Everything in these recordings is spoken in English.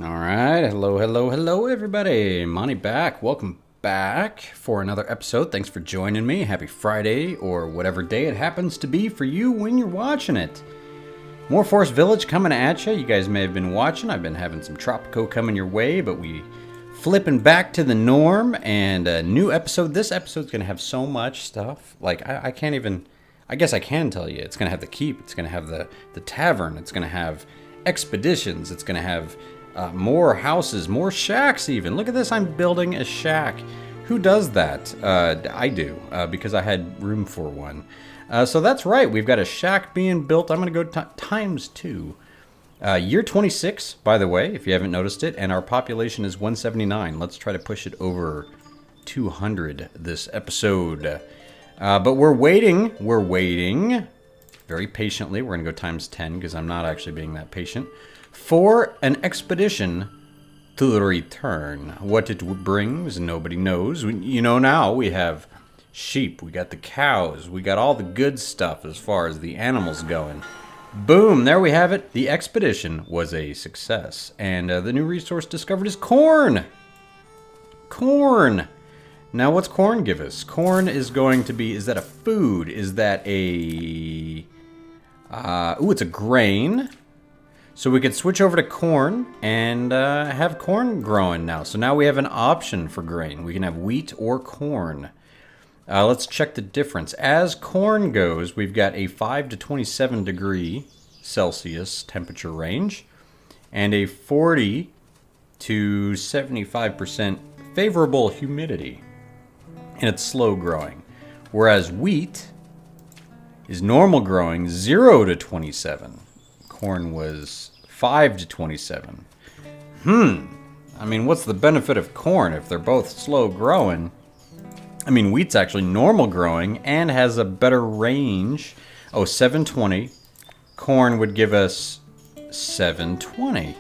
All right, hello, everybody. Monty back. Welcome back for another episode. Thanks for joining me. Happy Friday, or whatever day it happens to be for you when you're watching it. More Forest Village coming at you. You guys may have been watching. I've been having some Tropico coming your way, but we flipping back to the norm and a new episode. This episode's going to have so much stuff. Like, I can't even, I guess I can tell you. It's going to have the keep. It's going to have the tavern. It's going to have expeditions. It's going to have more houses, more shacks even. Look at this, I'm building a shack. Who does that? I do, because I had room for one. So that's right, we've got a shack being built. I'm going to go times 2. Year 26, by the way, if you haven't noticed it, and our population is 179. Let's try to push it over 200 this episode. But we're waiting very patiently. We're going to go times 10 because I'm not actually being that patient. For an expedition to the return. What it brings, nobody knows. You know, now we have sheep, we got the cows, we got all the good stuff as far as the animals going. Boom, there we have it. The expedition was a success. And the new resource discovered is corn. Corn. Now, what's corn give us? Corn is going to be, is that a food? Is that a... it's a grain. So we could switch over to corn and have corn growing now. So now we have an option for grain. We can have wheat or corn. Let's check the difference. As corn goes, we've got a 5 to 27 degree Celsius temperature range and a 40 to 75% favorable humidity. And it's slow growing. Whereas wheat is normal growing 0 to 27. Corn was 5 to 27. I mean, what's the benefit of corn if they're both slow growing? I mean, wheat's actually normal growing and has a better range. Oh, 720. Corn would give us 720.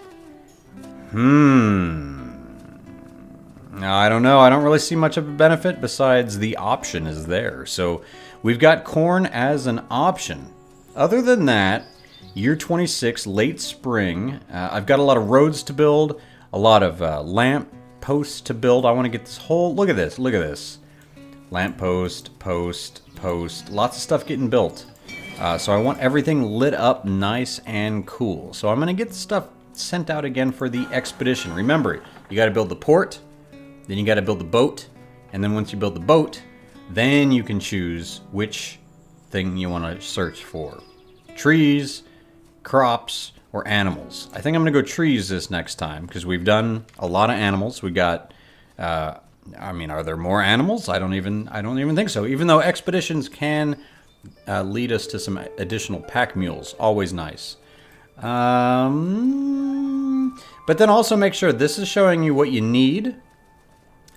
Now, I don't know. I don't really see much of a benefit besides the option is there. So we've got corn as an option. Other than that, Year 26, late spring. I've got a lot of roads to build, a lot of lamp posts to build. I want to get this whole, look at this. Lamp post, lots of stuff getting built. So I want everything lit up nice and cool. So I'm going to get stuff sent out again for the expedition. Remember, you got to build the port, then you got to build the boat, and then once you build the boat, then you can choose which thing you want to search for. Trees, crops, or animals. I think I'm going to go trees this next time because we've done a lot of animals. We got, I mean, are there more animals? I don't even think so. Even though expeditions can lead us to some additional pack mules, always nice. But then also make sure this is showing you what you need.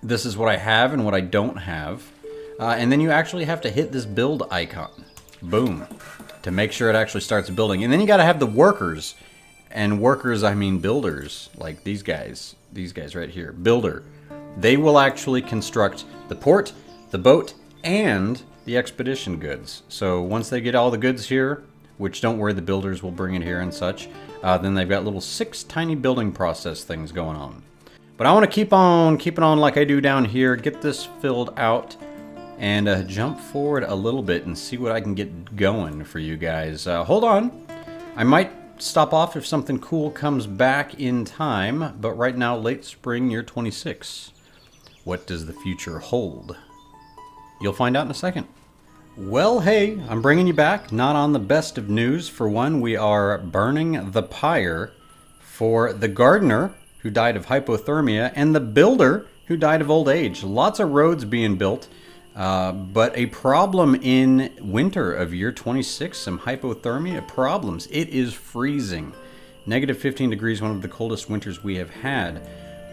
This is what I have and what I don't have. And then you actually have to hit this build icon. Boom. To make sure it actually starts building. And then you got to have the workers. And workers, I mean builders. Like these guys right here. Builder. They will actually construct the port, the boat, and the expedition goods. So once they get all the goods here, which don't worry, the builders will bring it here and such, then they've got little 6 tiny building process things going on. But I want to keep on keeping on like I do down here. Get this filled out. And jump forward a little bit and see what I can get going for you guys. Hold on. I might stop off if something cool comes back in time. But right now, late spring, year 26. What does the future hold? You'll find out in a second. Well, hey, I'm bringing you back. Not on the best of news. For one, we are burning the pyre for the gardener who died of hypothermia and the builder who died of old age. Lots of roads being built. But a problem in winter of year 26, some hypothermia problems. It is freezing. Negative 15 degrees, one of the coldest winters we have had.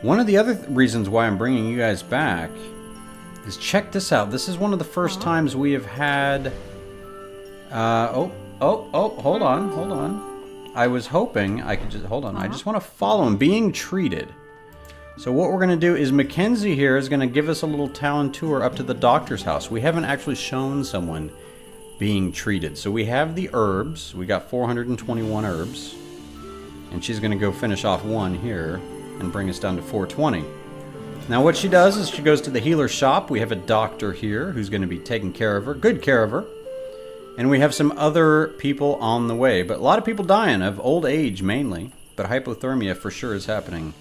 One of the other reasons why I'm bringing you guys back is check this out. This is one of the first times we have had... hold on. I was hoping I could just... Hold on. I just want to follow him. Being treated. So what we're going to do is Mackenzie here is going to give us a little town tour up to the doctor's house. We haven't actually shown someone being treated. So we have the herbs. We got 421 herbs. And she's going to go finish off one here. and bring us down to 420. Now what she does is she goes to the healer shop. We have a doctor here who's going to be taking care of her, good care of her. And we have some other people on the way, but a lot of people dying of old age mainly. But hypothermia for sure is happening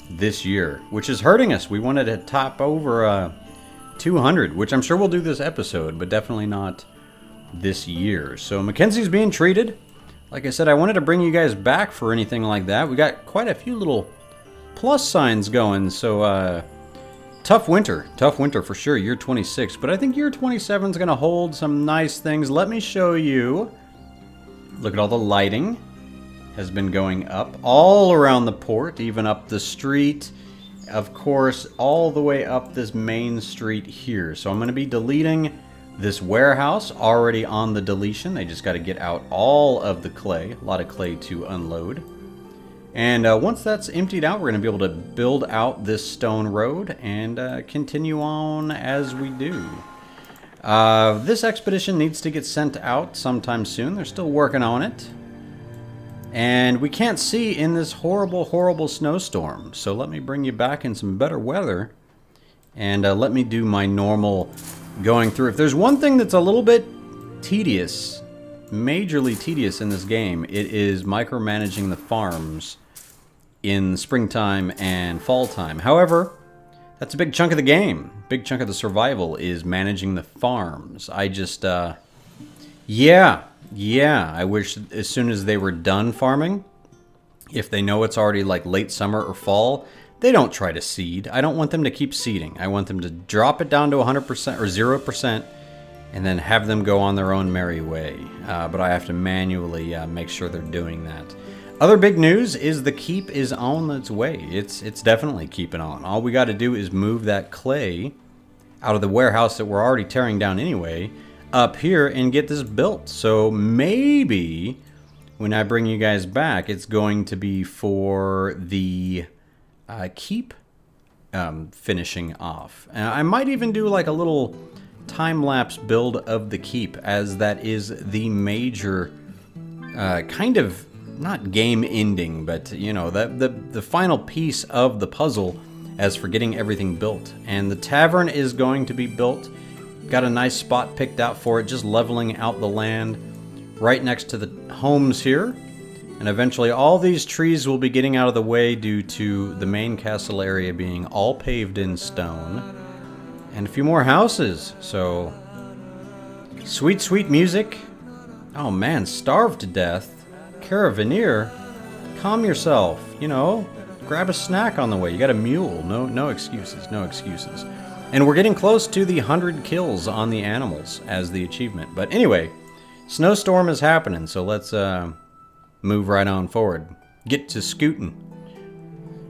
this year, which is hurting us. We wanted to top over 200, which I'm sure we'll do this episode, but definitely not this year. So Mackenzie's being treated. Like I said, I wanted to bring you guys back for anything like that. We got quite a few little plus signs going, so tough winter for sure, year 26, but I think year 27 is going to hold some nice things. Let me show you. Look at all the lighting has been going up all around the port, even up the street, of course, all the way up this main street here. So I'm going to be deleting this warehouse, already on the deletion. They just got to get out all of the clay, a lot of clay to unload. And once that's emptied out, we're going to be able to build out this stone road and continue on as we do. This expedition needs to get sent out sometime soon. They're still working on it. And we can't see in this horrible, horrible snowstorm. So let me bring you back in some better weather. And let me do my normal going through. If there's one thing that's a little bit tedious, majorly tedious in this game, it is micromanaging the farms in springtime and fall time. However, that's a big chunk of the game. Big chunk of the survival is managing the farms. I just, yeah, I wish as soon as they were done farming, if they know it's already like late summer or fall, they don't try to seed. I don't want them to keep seeding. I want them to drop it down to 100% or 0%, and then have them go on their own merry way. But I have to manually make sure they're doing that. Other big news is the keep is on its way. It's definitely keeping on. All we got to do is move that clay out of the warehouse that we're already tearing down anyway, up here and get this built. So maybe when I bring you guys back, it's going to be for the keep finishing off. I might even do like a little time-lapse build of the keep, as that is the major kind of, not game ending, but you know, the final piece of the puzzle as for getting everything built. And the tavern is going to be built. Got a nice spot picked out for it, just leveling out the land right next to the homes here. And eventually all these trees will be getting out of the way due to the main castle area being all paved in stone. And a few more houses, so sweet, sweet music. Oh man, starved to death. Caravaneer, calm yourself, you know, grab a snack on the way. You got a mule. No excuses, no excuses. And we're getting close to the 100 kills on the animals as the achievement. But anyway, snowstorm is happening, so let's move right on forward. Get to scooting.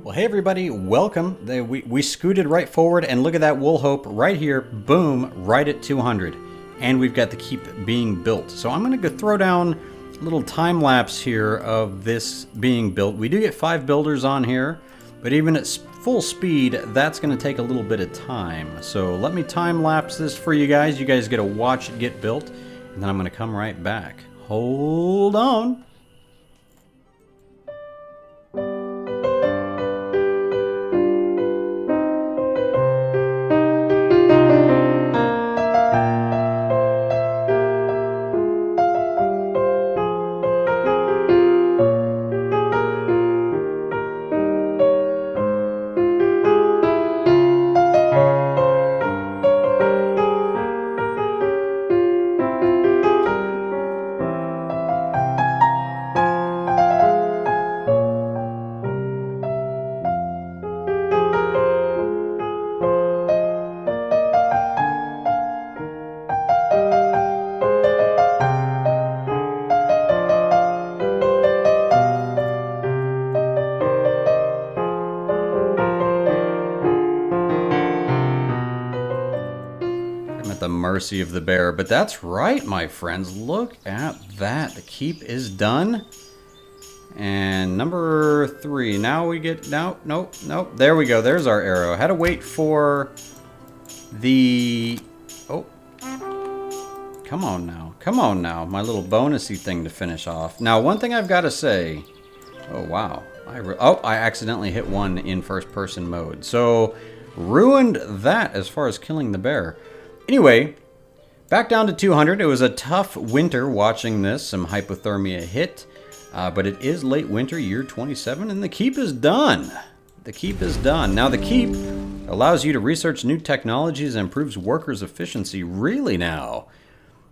Well, hey everybody, welcome. We scooted right forward, and look at that wool hope right here. Boom, right at 200. And we've got the keep being built. So I'm going to go throw down a little time lapse here of this being built. We do get 5 builders on here, but even at full speed, that's going to take a little bit of time. So let me time lapse this for you guys. You guys get to watch it get built, and then I'm going to come right back. Hold on. Mercy of the bear. But that's right, my friends, look at that. The keep is done. And number 3, now we get, nope, there we go, there's our arrow. Had to wait for the, oh, come on now, my little bonusy thing to finish off. Now one thing I've got to say, oh wow, I accidentally hit one in first-person mode. So, ruined that as far as killing the bear. Anyway, back down to 200. It was a tough winter watching this. Some hypothermia hit. But it is late winter, year 27, and the keep is done. The keep is done. Now, the keep allows you to research new technologies and improves workers' efficiency. Really now?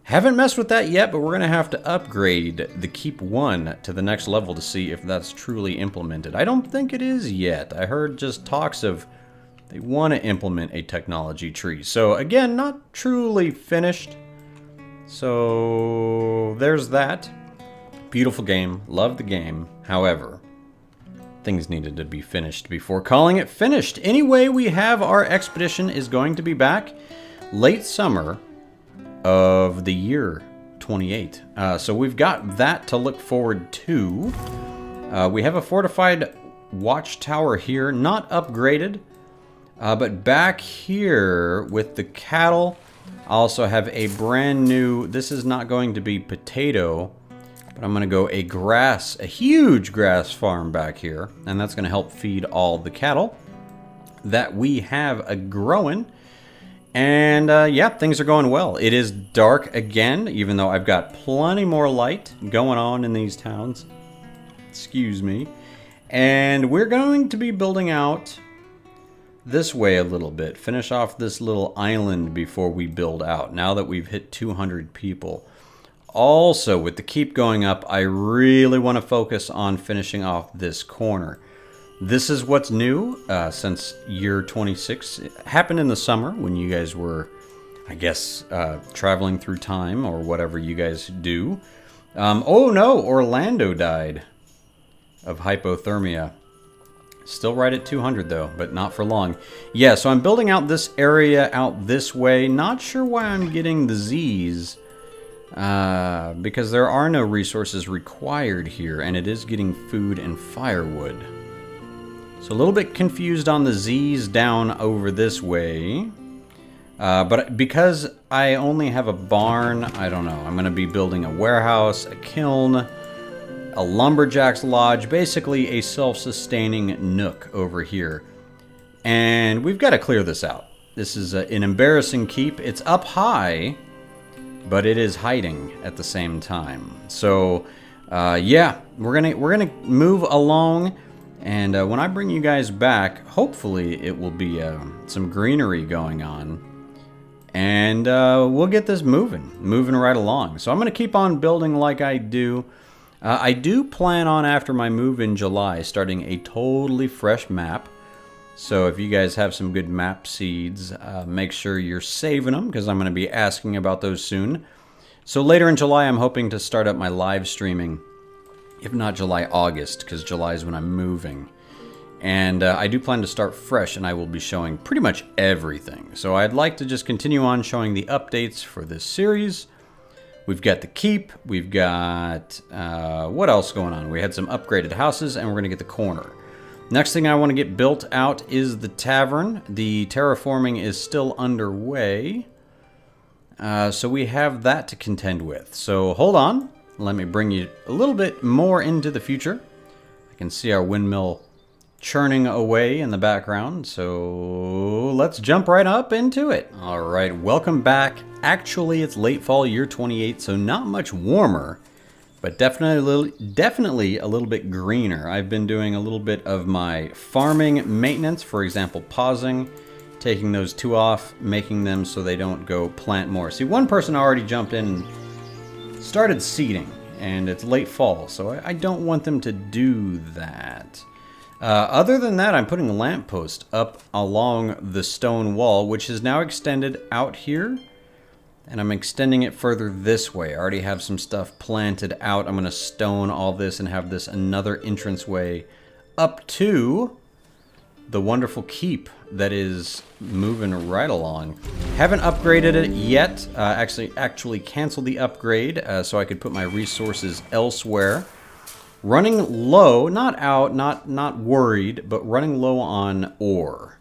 Haven't messed with that yet, but we're going to have to upgrade the Keep 1 to the next level to see if that's truly implemented. I don't think it is yet. I heard just talks of they want to implement a technology tree. So again, not truly finished. So there's that. Beautiful game. Love the game. However, things needed to be finished before calling it finished. Anyway, we have our expedition is going to be back late summer of the year 28. So we've got that to look forward to. We have a fortified watchtower here, not upgraded, but back here with the cattle, I also have a brand new, this is not going to be potato, but I'm going to go a huge grass farm back here, and that's going to help feed all the cattle that we have a growing. And yeah, things are going well. It is dark again, even though I've got plenty more light going on in these towns. Excuse me. And we're going to be building out this way a little bit. Finish off this little island before we build out, now that we've hit 200 people. Also, with the keep going up, I really want to focus on finishing off this corner. This is what's new since year 26. It happened in the summer when you guys were, I guess, traveling through time or whatever you guys do. Oh no, Orlando died of hypothermia. Still right at 200 though, but not for long. Yeah, so I'm building out this area out this way. Not sure why I'm getting the Z's. Because there are no resources required here, and it is getting food and firewood. So a little bit confused on the Z's down over this way. But because I only have a barn, I don't know. I'm going to be building a warehouse, a kiln, a lumberjack's lodge, basically a self-sustaining nook over here. And we've got to clear this out. This is an embarrassing keep. It's up high, but it is hiding at the same time. So yeah, we're gonna move along. And when I bring you guys back, hopefully it will be some greenery going on. And we'll get this moving right along. So I'm going to keep on building like I do. I do plan on, after my move in July, starting a totally fresh map. So if you guys have some good map seeds, make sure you're saving them, because I'm going to be asking about those soon. So later in July, I'm hoping to start up my live streaming. If not July, August, because July is when I'm moving. And I do plan to start fresh, and I will be showing pretty much everything. So I'd like to just continue on showing the updates for this series. We've got the keep. We've got, what else going on? We had some upgraded houses, and we're going to get the corner. Next thing I want to get built out is the tavern. The terraforming is still underway. So we have that to contend with. So hold on. Let me bring you a little bit more into the future. I can see our windmill churning away in the background, so let's jump right up into it. All right, welcome back. Actually, it's late fall, year 28, so not much warmer, but definitely a little bit greener. I've been doing a little bit of my farming maintenance, for example, pausing, taking those two off, making them so they don't go plant more. See, one person already jumped in and started seeding, and it's late fall, so I don't want them to do that. Other than that, I'm putting a lamppost up along the stone wall, which is now extended out here, and I'm extending it further this way. I already have some stuff planted out. I'm going to stone all this and have this another entranceway up to the wonderful keep that is moving right along. Haven't upgraded it yet. Actually canceled the upgrade so I could put my resources elsewhere. Running low, not out, not worried, but running low on ore.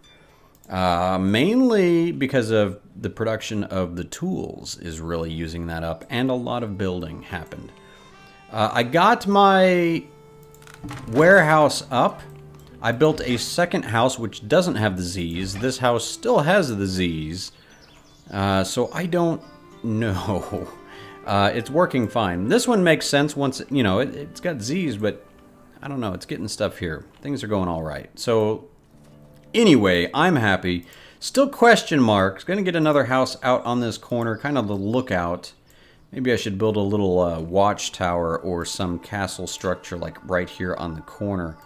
Mainly because of the production of the tools is really using that up, and a lot of building happened. I got my warehouse up. I built a second house which doesn't have the Z's. This house still has the Z's. So I don't know. It's working fine. This one makes sense once, you know, it's got Z's, but I don't know. It's getting stuff here. Things are going all right. So anyway, I'm happy. Still question marks. Going to get another house out on this corner, kind of the lookout. Maybe I should build a little watchtower or some castle structure like right here on the corner.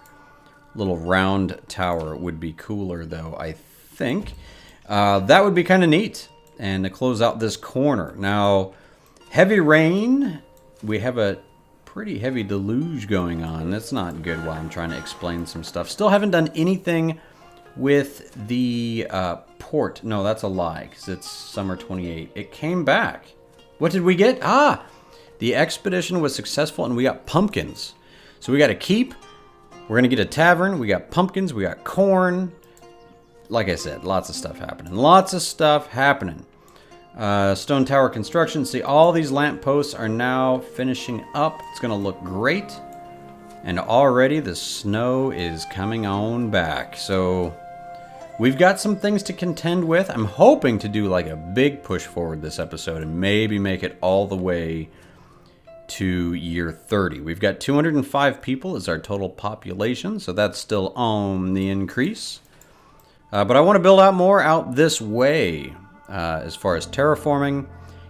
Little round tower would be cooler though, I think. That would be kind of neat. And to close out this corner. Now, heavy rain. We have a pretty heavy deluge going on. That's not good while I'm trying to explain some stuff. Still haven't done anything with the port. No, that's a lie because it's summer 28. It came back. What did we get? Ah, the expedition was successful and we got pumpkins. So we got a keep. We're going to get a tavern. We got pumpkins. We got corn. Like I said, lots of stuff happening. Lots of stuff happening. Stone tower construction. See, all these lampposts are now finishing up. It's going to look great. And already the snow is coming on back. So we've got some things to contend with. I'm hoping to do like a big push forward this episode and maybe make it all the way to year 30. We've got 205 people as our total population, so that's still on the increase. But I want to build out more out this way as far as terraforming,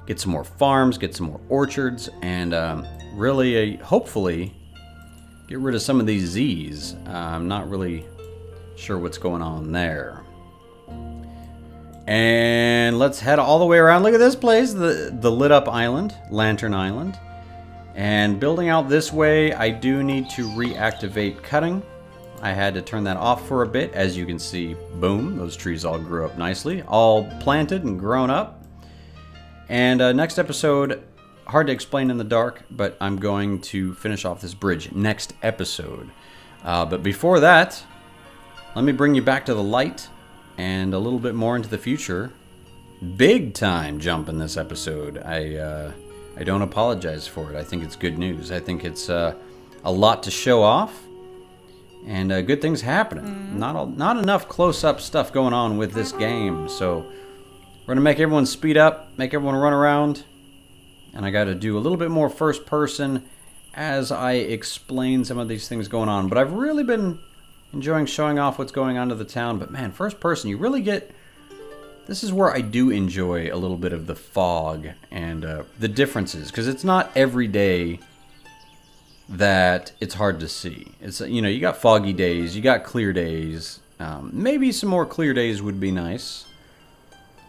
get some more farms, get some more orchards, and really, hopefully, get rid of some of these Z's. I'm not really sure what's going on there. And let's head all the way around. Look at this place, the lit up island, Lantern Island. And building out this way, I do need to reactivate cutting. I had to turn that off for a bit. As you can see, boom, those trees all grew up nicely. All planted and grown up. And next episode, hard to explain in the dark, but I'm going to finish off this bridge next episode. But before that, let me bring you back to the light and a little bit more into the future. Big time jump in this episode. I don't apologize for it. I think it's good news. I think it's a lot to show off, and good things happening. Not enough close-up stuff going on with this game, so we're gonna make everyone speed up, make everyone run around, and I got to do a little bit more first-person as I explain some of these things going on. But I've really been enjoying showing off what's going on to the town. But man, first-person, you really get. This is where I do enjoy a little bit of the fog and the differences, because it's not every day that it's hard to see. It's, you know, you got foggy days, you got clear days. Maybe some more clear days would be nice.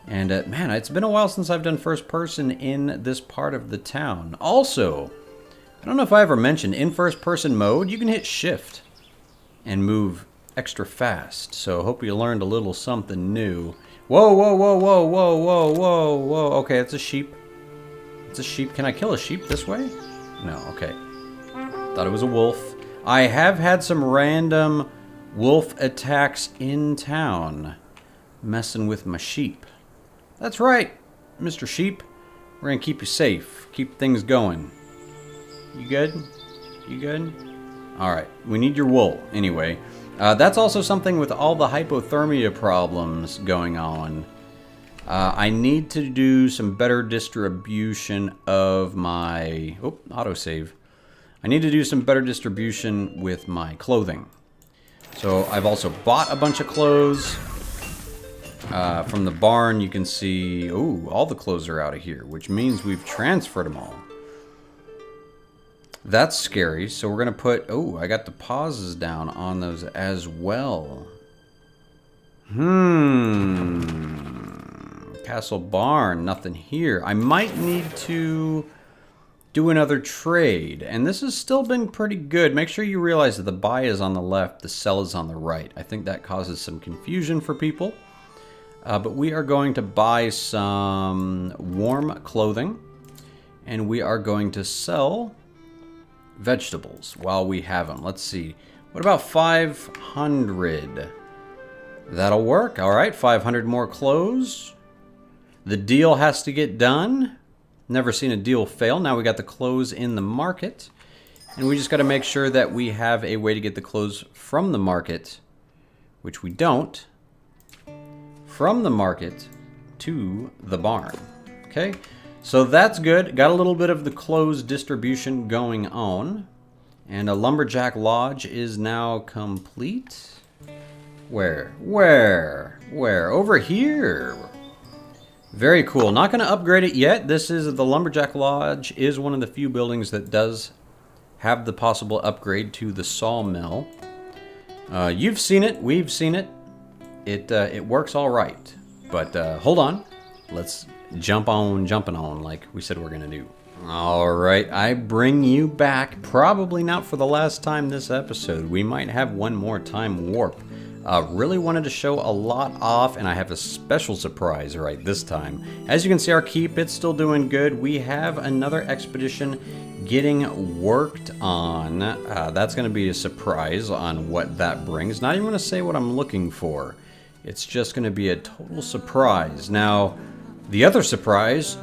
And man, it's been a while since I've done first person in this part of the town. Also, I don't know if I ever mentioned, in first person mode, you can hit shift and move extra fast. So hope you learned a little something new. Whoa, whoa, whoa, whoa, whoa, whoa, whoa, whoa. Okay, it's a sheep. It's a sheep. Can I kill a sheep this way? No, okay. Thought it was a wolf. I have had some random wolf attacks in town. Messing with my sheep. That's right, Mr. Sheep. We're gonna keep you safe. Keep things going. You good? You good? Alright, we need your wool, anyway. That's also something with all the hypothermia problems going on. I need to do some better distribution of my... Oh, autosave. I need to do some better distribution with my clothing. So I've also bought a bunch of clothes. From the barn, you can see... Ooh, all the clothes are out of here, which means we've transferred them all. That's scary, so we're going to put... Oh, I got the pauses down on those as well. Castle barn, nothing here. I might need to do another trade, and this has still been pretty good. Make sure you realize that the buy is on the left, the sell is on the right. I think that causes some confusion for people. But we are going to buy some warm clothing, and we are going to sell vegetables while we have them. Let's see. What about 500? That'll work. All right, 500 more clothes. The deal has to get done. Never seen a deal fail. Now we got the clothes in the market. And we just got to make sure that we have a way to get the clothes from the market, which we don't, from the market to the barn. Okay, so that's good. Got a little bit of the clothes distribution going on. And a lumberjack lodge is now complete. Where? Over here. Very cool. Not going to upgrade it yet. This is the lumberjack lodge is one of the few buildings that does have the possible upgrade to the sawmill. You've seen it. We've seen it. It works all right. But hold on. Let's jumping on like we said we're going to do. All right, I bring you back, probably not for the last time this episode. We might have one more time warp. Really wanted to show a lot off, and I have a special surprise right this time. As you can see, our keep, it's still doing good. We have another expedition getting worked on. That's going to be a surprise on what that brings. Not even going to say what I'm looking for. It's just going to be a total surprise. Now, the other surprise...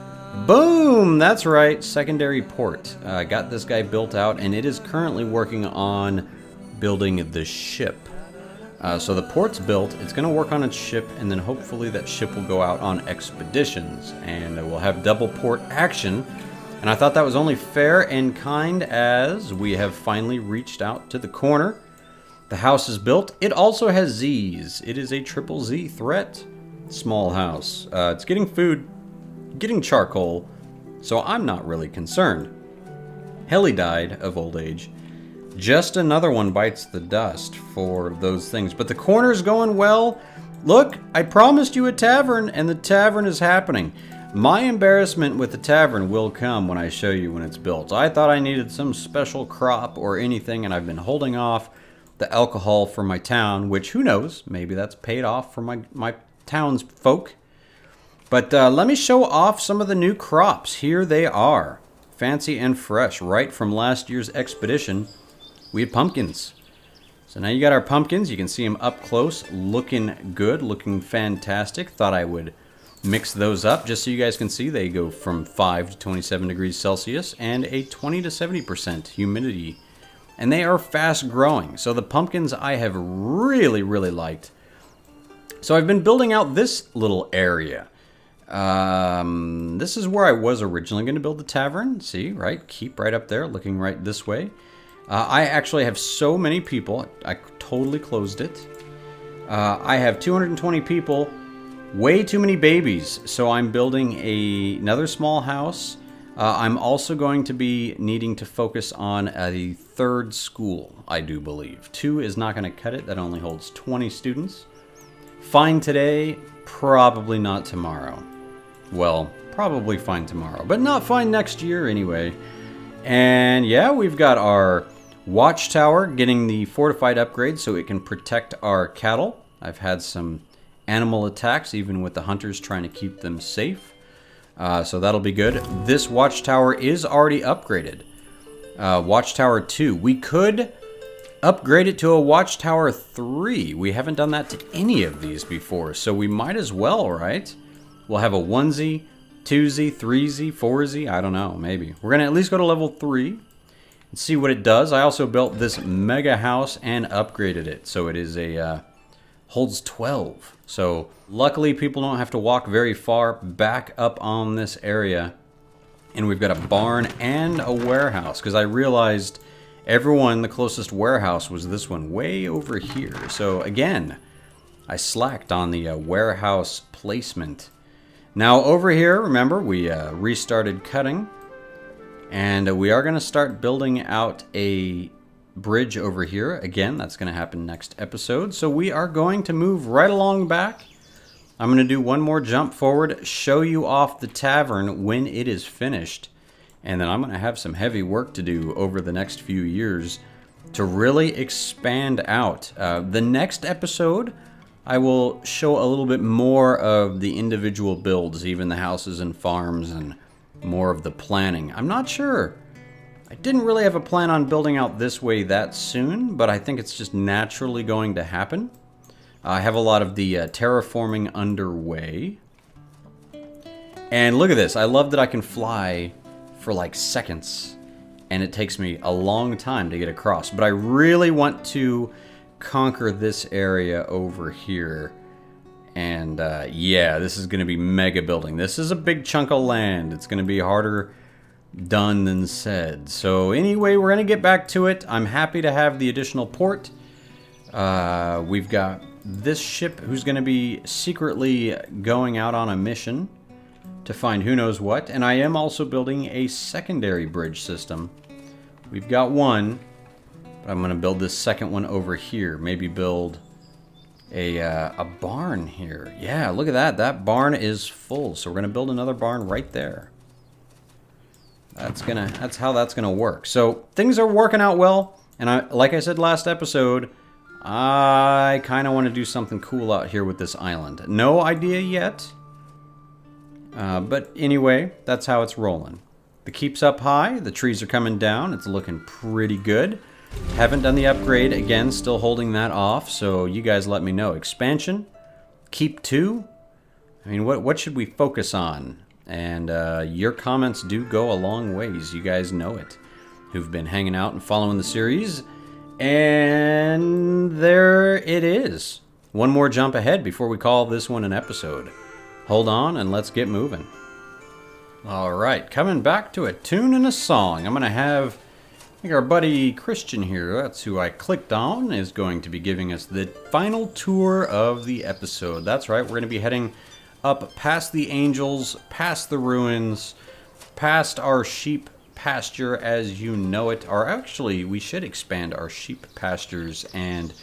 Boom! That's right, secondary port. Got this guy built out, and it is currently working on building the ship. So the port's built, it's going to work on its ship, and then hopefully that ship will go out on expeditions, and we'll have double port action. And I thought that was only fair and kind as we have finally reached out to the corner. The house is built. It also has Z's. It is a triple Z threat small house. It's getting food. Getting charcoal, so I'm not really concerned. Helly died of old age. Just another one bites the dust for those things. But the corner's going well. Look, I promised you a tavern, and the tavern is happening. My embarrassment with the tavern will come when I show you when it's built. I thought I needed some special crop or anything, and I've been holding off the alcohol for my town, which, who knows, maybe that's paid off for my townsfolk. But let me show off some of the new crops. Here they are. Fancy and fresh, right from last year's expedition. We had pumpkins. So now you got our pumpkins. You can see them up close, looking good, looking fantastic. Thought I would mix those up just so you guys can see. They go from 5 to 27 degrees Celsius and a 20 to 70% humidity. And they are fast growing. So the pumpkins I have really, really liked. So I've been building out this little area. This is where I was originally going to build the tavern. See, right? Keep right up there, looking right this way. I actually have so many people. I totally closed it. I have 220 people. Way too many babies. So I'm building another small house. I'm also going to be needing to focus on a third school, I do believe. 2 is not going to cut it. That only holds 20 students. Fine today, probably not tomorrow. Well, probably fine tomorrow, but not fine next year anyway. And yeah, we've got our watchtower getting the fortified upgrade so it can protect our cattle. I've had some animal attacks, even with the hunters trying to keep them safe. So that'll be good. This watchtower is already upgraded. Watchtower 2. We could upgrade it to a watchtower 3. We haven't done that to any of these before, so we might as well, right? We'll have a 1Z, 2Z, 3Z, 4Z, I don't know, maybe. We're going to at least go to level 3 and see what it does. I also built this mega house and upgraded it, so it is a holds 12. So luckily people don't have to walk very far back up on this area. And we've got a barn and a warehouse, because I realized the closest warehouse was this one way over here. So again, I slacked on the warehouse placement. Now over here, remember, we restarted cutting, and we are going to start building out a bridge over here. Again, that's going to happen next episode. So we are going to move right along back. I'm going to do one more jump forward, show you off the tavern when it is finished, and then I'm going to have some heavy work to do over the next few years to really expand out. The next episode, I will show a little bit more of the individual builds, even the houses and farms, and more of the planning. I'm not sure. I didn't really have a plan on building out this way that soon, but I think it's just naturally going to happen. I have a lot of the terraforming underway. And look at this. I love that I can fly for like seconds and it takes me a long time to get across. But I really want to conquer this area over here. And yeah, this is going to be mega building. This is a big chunk of land. It's going to be harder done than said. So anyway, we're going to get back to it. I'm happy to have the additional port. We've got this ship who's going to be secretly going out on a mission to find who knows what. And I am also building a secondary bridge system. We've got one, but I'm going to build this second one over here. Maybe build a barn here. Yeah, look at that. That barn is full. So we're going to build another barn right there. That's how that's gonna work. So things are working out well, and like I said last episode, I kind of want to do something cool out here with this island. No idea yet, but anyway, that's how it's rolling. The keep's up high, the trees are coming down, it's looking pretty good. Haven't done the upgrade, again, still holding that off, so you guys let me know. Expansion, keep 2, I mean, what should we focus on? And your comments do go a long ways. You guys know it, who've been hanging out and following the series. And there it is. One more jump ahead before we call this one an episode. Hold on and let's get moving. All right, coming back to a tune and a song. I'm going to have, I think our buddy Christian here, that's who I clicked on, is going to be giving us the final tour of the episode. That's right, we're going to be heading up past the angels, past the ruins, past our sheep pasture as you know it. Or actually, we should expand our sheep pastures and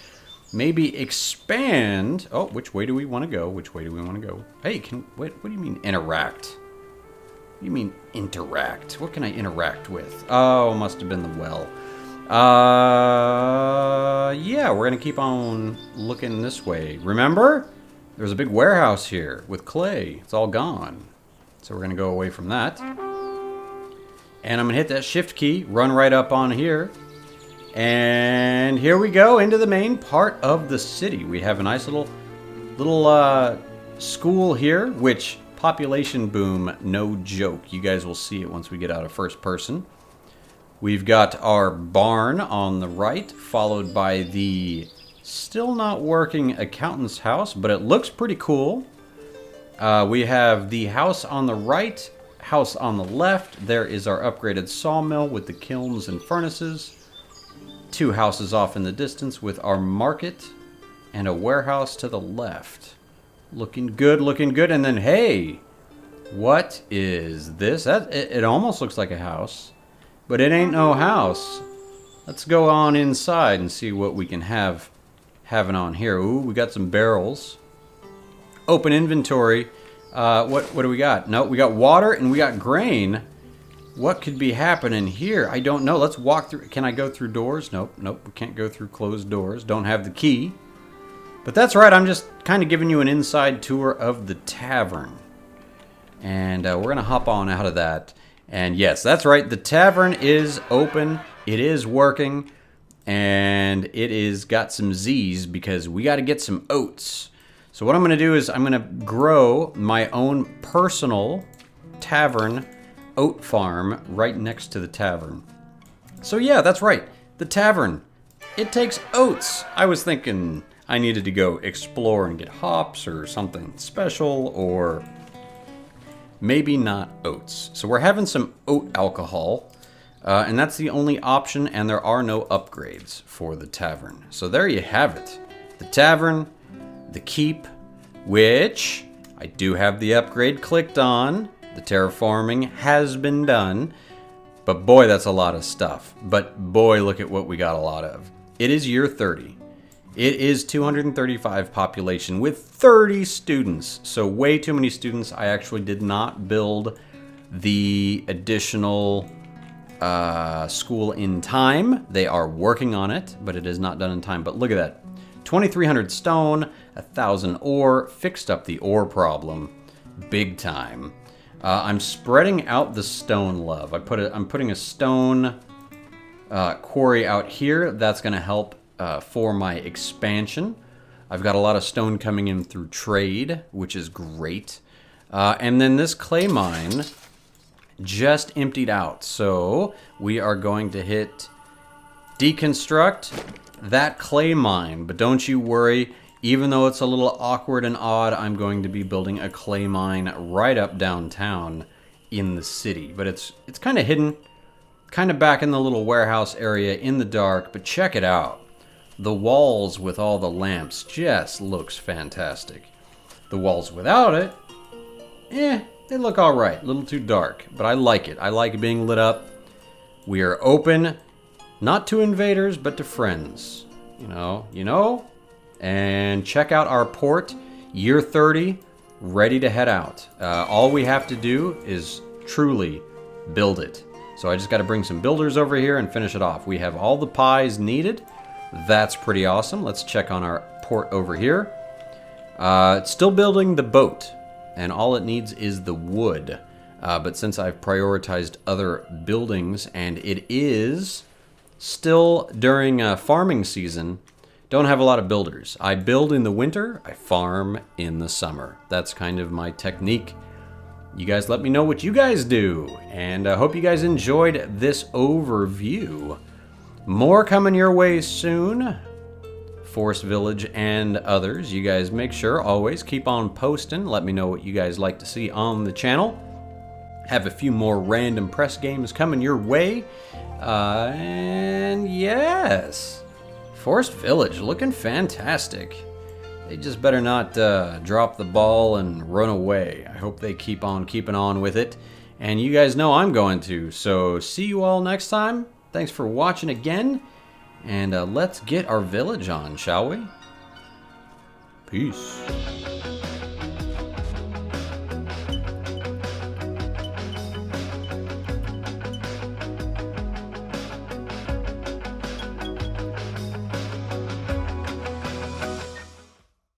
maybe expand... Oh, which way do we want to go? Which way do we want to go? Hey, what do you mean interact? What do you mean interact? What can I interact with? Oh, must have been the well. Yeah, we're going to keep on looking this way. Remember? There's a big warehouse here with clay. It's all gone. So we're going to go away from that. And I'm going to hit that shift key, run right up on here. And here we go into the main part of the city. We have a nice little school here, which population boom, no joke. You guys will see it once we get out of first person. We've got our barn on the right, followed by the still not working accountant's house, but it looks pretty cool. We have the house on the right, house on the left. There is our upgraded sawmill with the kilns and furnaces. 2 houses off in the distance with our market and a warehouse to the left. Looking good, looking good. And then, hey, what is this? It almost looks like a house, but it ain't no house. Let's go on inside and see what we can have having on here. Ooh, we got some barrels. Open inventory. What do we got? No, we got water and we got grain. What could be happening here? I don't know. Let's walk through. Can I go through doors? Nope, we can't go through closed doors. Don't have the key. But that's right, I'm just kind of giving you an inside tour of the tavern. And we're going to hop on out of that. And yes, that's right, the tavern is open. It is working. And it is got some Z's because we got to get some oats. So what I'm going to do is I'm going to grow my own personal tavern oat farm right next to the tavern. So yeah, that's right. The tavern, it takes oats. I was thinking I needed to go explore and get hops or something special, or maybe not oats. So we're having some oat alcohol. And that's the only option, and there are no upgrades for the tavern. So there you have it. The tavern, the keep, which I do have the upgrade clicked on. The terraforming has been done. But boy, that's a lot of stuff. But boy, look at what we got a lot of. It is year 30. It is 235 population with 30 students. So way too many students. I actually did not build the additional school in time. They are working on it, but it is not done in time. But look at that. 2,300 stone, 1,000 ore, fixed up the ore problem. Big time. I'm spreading out the stone love. I'm putting a stone quarry out here. That's going to help for my expansion. I've got a lot of stone coming in through trade, which is great. And then this clay mine just emptied out. So we are going to hit deconstruct that clay mine. But don't you worry, even though it's a little awkward and odd, I'm going to be building a clay mine right up downtown in the city. But it's kind of hidden, kind of back in the little warehouse area in the dark. But check it out. The walls with all the lamps just looks fantastic. The walls without it, they look all right. A little too dark, but I like it. I like being lit up. We are open, not to invaders, but to friends. You know? And check out our port, year 30, ready to head out. All we have to do is truly build it. So I just got to bring some builders over here and finish it off. We have all the pies needed. That's pretty awesome. Let's check on our port over here. It's still building the boat, and all it needs is the wood. But since I've prioritized other buildings, and it is still during farming season, don't have a lot of builders. I build in the winter, I farm in the summer. That's kind of my technique. You guys let me know what you guys do, and I hope you guys enjoyed this overview. More coming your way soon. Forest Village and others. You guys make sure always keep on posting. Let me know what you guys like to see on the channel. Have a few more random press games coming your way. And yes, Forest Village looking fantastic. They just better not drop the ball and run away. I hope they keep on keeping on with it. And you guys know I'm going to. So see you all next time. Thanks for watching again. And let's get our village on, shall we? Peace.